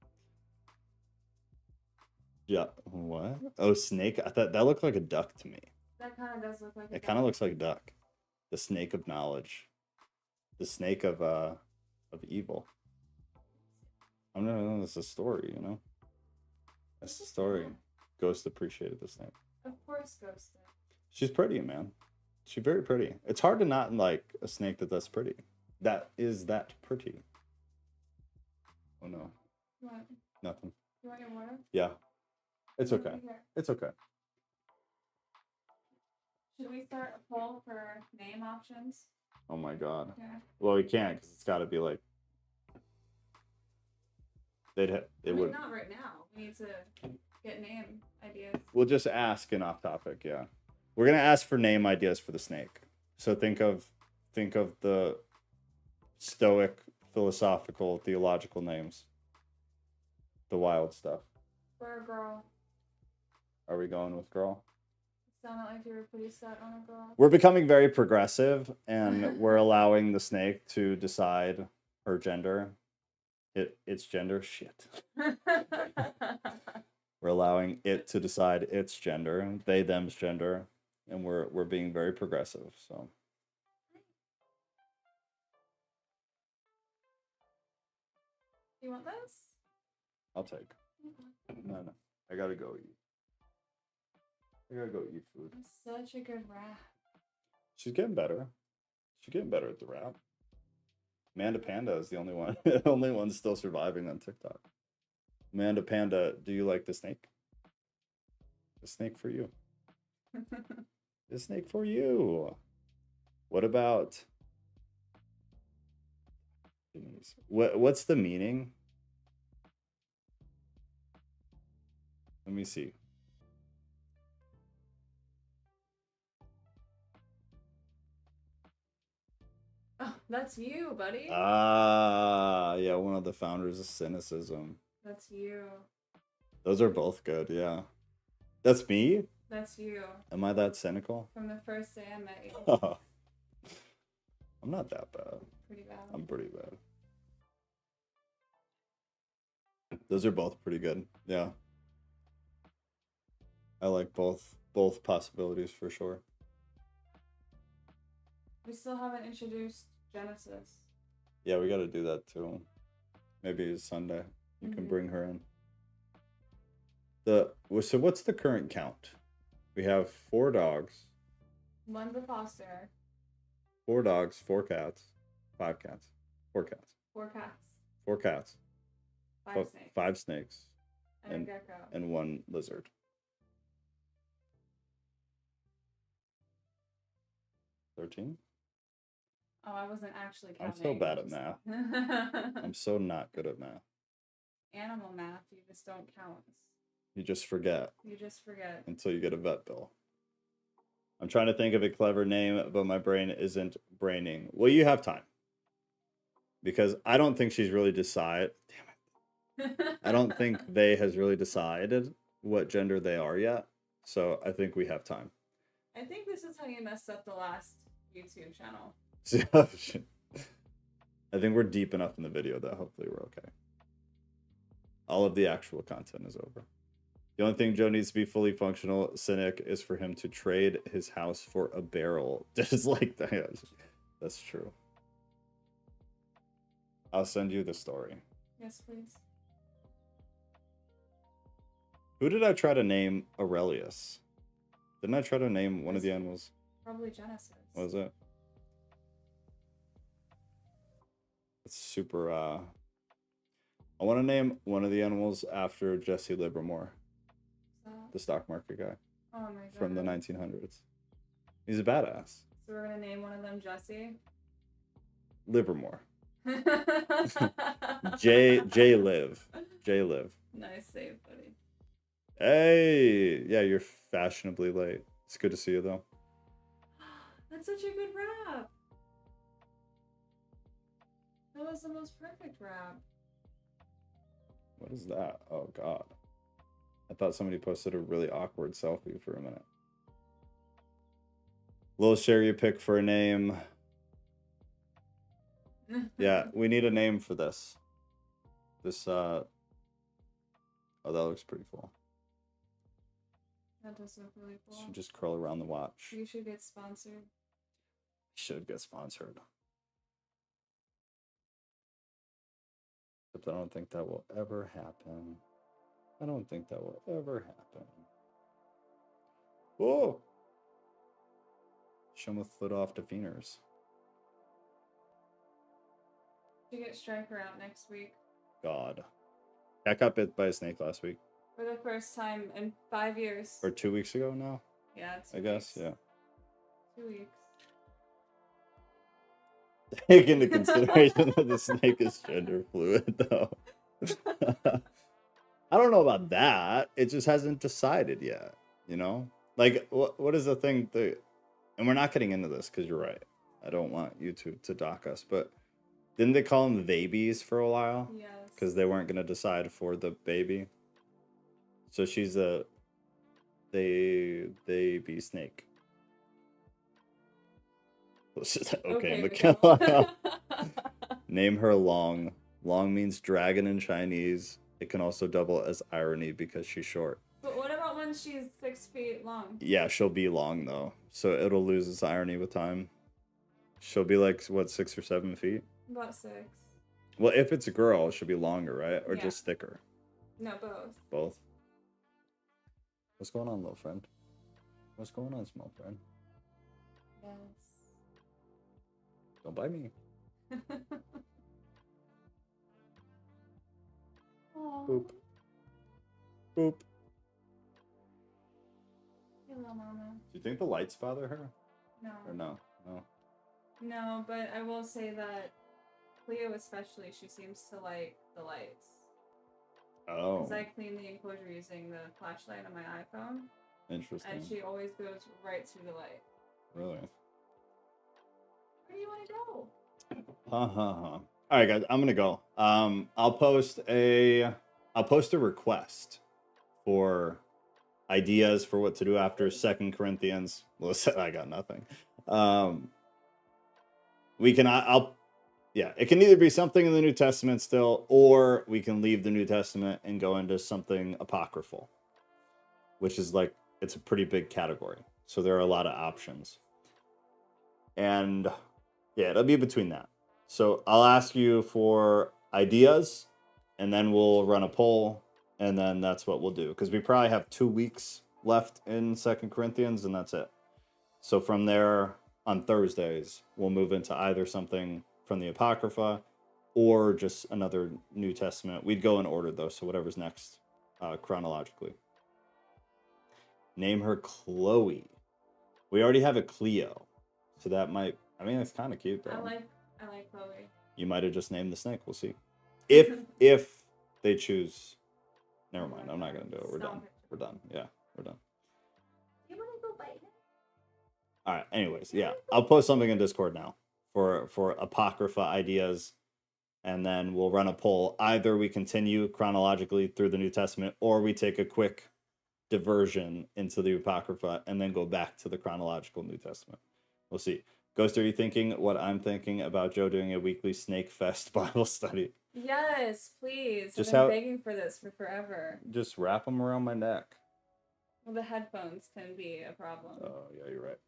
Yeah. What? Oh, snake. I thought that looked like a duck to me. That kind of does look like a duck. It kind of looks like a duck. The snake of knowledge. The snake of evil. I don't know. That's a story, you know. That's the story. Ghost appreciated the snake. Of course, Ghost did. She's pretty, man. She's very pretty. It's hard to not like a snake that's pretty. That is that pretty. Oh no. What? Nothing. You want your water? Yeah. It's okay. It's okay. Should we start a poll for name options? Oh my god. Yeah. Well, we can't, because it's got to be like. It would. Not right now. We need to get name ideas. We'll just ask an off topic. Yeah, we're gonna ask for name ideas for the snake. So think of the stoic, philosophical, theological names. The wild stuff. For a girl. Are we going with girl? It sounded like you were pretty set on a girl. We're becoming very progressive, and we're allowing the snake to decide her gender. Its gender. Shit. We're allowing it to decide its gender, they them's gender, and we're being very progressive. So You want this? I'll take. No. I gotta go eat. I gotta go eat food. It's such a good wrap. She's getting better. She's getting better at the rap. Amanda Panda is the only one, only one still surviving on TikTok. Amanda Panda, do you like the snake? The snake for you. The snake for you. What about? What's the meaning? Let me see. Oh, that's you, buddy. Ah, yeah, one of the founders of cynicism. That's you. Those are both good, yeah. That's me? That's you. Am I that cynical? From the first day I met you. I'm not that bad. Pretty bad. I'm pretty bad. Those are both pretty good. Yeah. I like both possibilities for sure. We still haven't introduced Genesis. Yeah, we got to do that too. Maybe it's Sunday. You can bring her in. So what's the current count? We have 4 dogs. One's a foster. 4 dogs, 4 cats, 5 cats, 4 cats. 4 cats. 4 cats. 5 snakes. 5 snakes. And a gecko. And 1 lizard. 13? Oh, I wasn't actually counting. I'm so bad at math. I'm so not good at math. Animal math, you just don't count. You just forget. You just forget. Until you get a vet bill. I'm trying to think of a clever name, but my brain isn't braining. Well, you have time. Because I don't think she's really decided. Damn it. I don't think they has really decided what gender they are yet. So I think we have time. I think this is how you messed up the last YouTube channel. I think we're deep enough in the video that hopefully we're okay. All of the actual content is over. The only thing Joe needs to be fully functional, cynic, is for him to trade his house for a barrel. Just like that. That's true. I'll send you the story. Yes, please. Who did I try to name Aurelius? Didn't I try to name one of the animals? Probably Genesis. What was it? It's super, I want to name one of the animals after Jesse Livermore. The stock market guy. Oh my god. From the 1900s. He's a badass. So we're gonna name one of them Jesse? Livermore. J Liv. J Liv. Nice save, buddy. Hey, yeah, you're fashionably late. It's good to see you though. That's such a good rap. That was the most perfect rap. What is that? Oh god. I thought somebody posted a really awkward selfie for a minute. Lil, share your pick for a name. Yeah, we need a name for this. This, oh, that looks pretty cool. That does look really cool. Should just curl around the watch. You should get sponsored. Should get sponsored. Except I don't think that will ever happen. I don't think that will ever happen. Whoa! Shumath flit off to Feeners. You get Striker out next week. God. I got bit by a snake last week. For the first time in 5 years. Or 2 weeks ago now? Yeah, I guess, yeah. 2 weeks. Take into consideration that the snake is gender fluid, though. I don't know about that. It just hasn't decided yet, you know? Like, what is the thing that... And we're not getting into this, because you're right. I don't want YouTube to dock us, but didn't they call them babies for a while? Yes. Because they weren't going to decide for the baby. So she's a... They be snake. Okay, Michaela. Name her Long. Long means dragon in Chinese. It can also double as irony because she's short. But what about when she's 6 feet long? Yeah, she'll be long though. So it'll lose its irony with time. She'll be like, what, 6 or 7 feet? About 6. Well, if it's a girl, it should be longer, right? Or Yeah. just thicker? No, both. Both. What's going on, little friend? What's going on, small friend? Yes. Don't bite me. Aw. Boop. Boop. Hello, mama. Do you think the lights bother her? No. Or no? No. No, but I will say that Cleo especially, she seems to like the lights. Oh. Because I clean the enclosure using the flashlight on my iPhone, Interesting. and she always goes right through the light. Really? Where do you want to go? All right, guys, I'm gonna go. I'll post a request for ideas for what to do after 2 Corinthians. Listen, I got nothing. It can either be something in the New Testament still, or we can leave the New Testament and go into something apocryphal, which is like, it's a pretty big category. So there are a lot of options. And yeah, it'll be between that. So I'll ask you for ideas, and then we'll run a poll, and then that's what we'll do. Because we probably have 2 weeks left in 2 Corinthians, and that's it. So from there, on Thursdays, we'll move into either something from the Apocrypha or just another New Testament. We'd go in order, though, so whatever's next chronologically. Name her Chloe. We already have a Cleo, so that might... I mean, it's kind of cute, though. I like Chloe. You might have just named the snake. We'll see. If they choose... Never mind. I'm not going to do it. We're done. We're done. Yeah, we're done. You want to go bite him? All right. Anyways, yeah, I'll post something in Discord now for Apocrypha ideas, and then we'll run a poll. Either we continue chronologically through the New Testament, or we take a quick diversion into the Apocrypha and then go back to the chronological New Testament. We'll see. Ghost, are you thinking what I'm thinking about Joe doing a weekly Snake Fest Bible study? Yes, please. Just I've been begging for this for forever. Just wrap them around my neck. Well, the headphones can be a problem. Oh, yeah, you're right.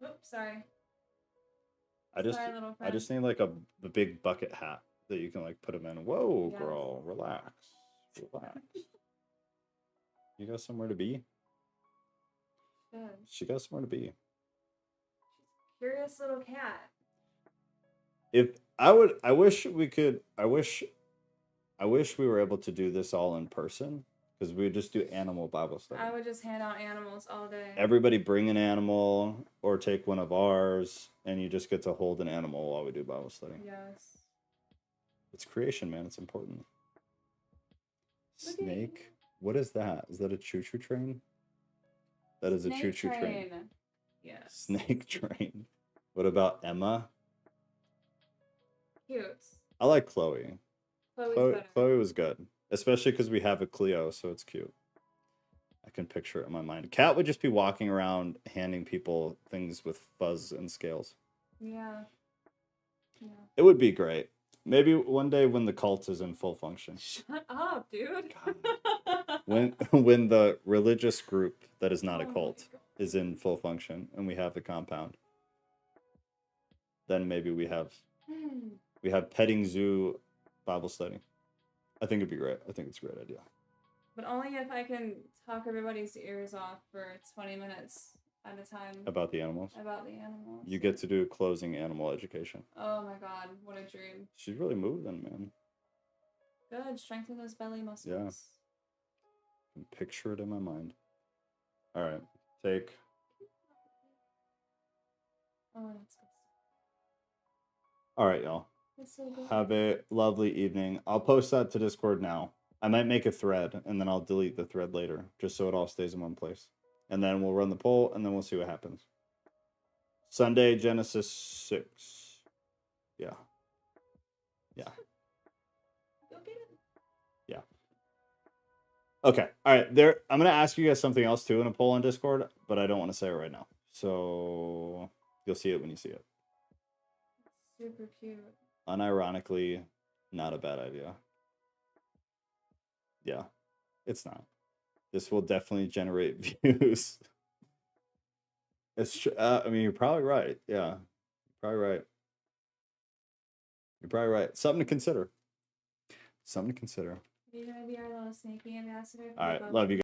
Oops, sorry. I just need like a big bucket hat that you can like put them in. Whoa, Yes. girl, relax. You got somewhere to be? Good. She got somewhere to be. Curious little cat. I wish we were able to do this all in person, because we would just do animal Bible study. I would just hand out animals all day. Everybody bring an animal or take one of ours, and you just get to hold an animal while we do Bible study. Yes. It's creation, man. It's important. Look at Snake? you. What is that? Is that a choo-choo train? That is a Snake choo-choo train. Yes. Snake train. What about Emma? Cute. I like Chloe. Chloe's better. Chloe was good, especially because we have a Cleo, so it's cute. I can picture it in my mind. Cat would just be walking around handing people things with fuzz and scales. Yeah. Yeah. It would be great. Maybe one day when the cult is in full function. Shut up, dude. When the religious group that is not a Oh my cult God. is in full function and we have the compound, then maybe we have petting zoo Bible study. I think it'd be great. I think it's a great idea. But only if I can talk everybody's ears off for 20 minutes at a time About the animals. about the animals. You get to do closing animal education. Oh my god, what a dream. She's really moving, man. Good, strengthen those belly muscles. Yeah. I can picture it in my mind. All right, take. Oh, that's good. All right, y'all. That's so good. Have a lovely evening. I'll post that to Discord now. I might make a thread, and then I'll delete the thread later, just so it all stays in one place. And then we'll run the poll, and then we'll see what happens. Sunday, Genesis 6. Yeah. Yeah. Go get it. Yeah. Okay. All right. I'm going to ask you guys something else, too, in a poll on Discord, but I don't want to say it right now. So you'll see it when you see it. Super cute. Unironically, not a bad idea. Yeah, it's not. This will definitely generate views. It's true. I mean, you're probably right. Yeah, you're probably right. You're probably right. Something to consider. Something to consider. You're gonna be our little sneaky ambassador. All right, love you guys.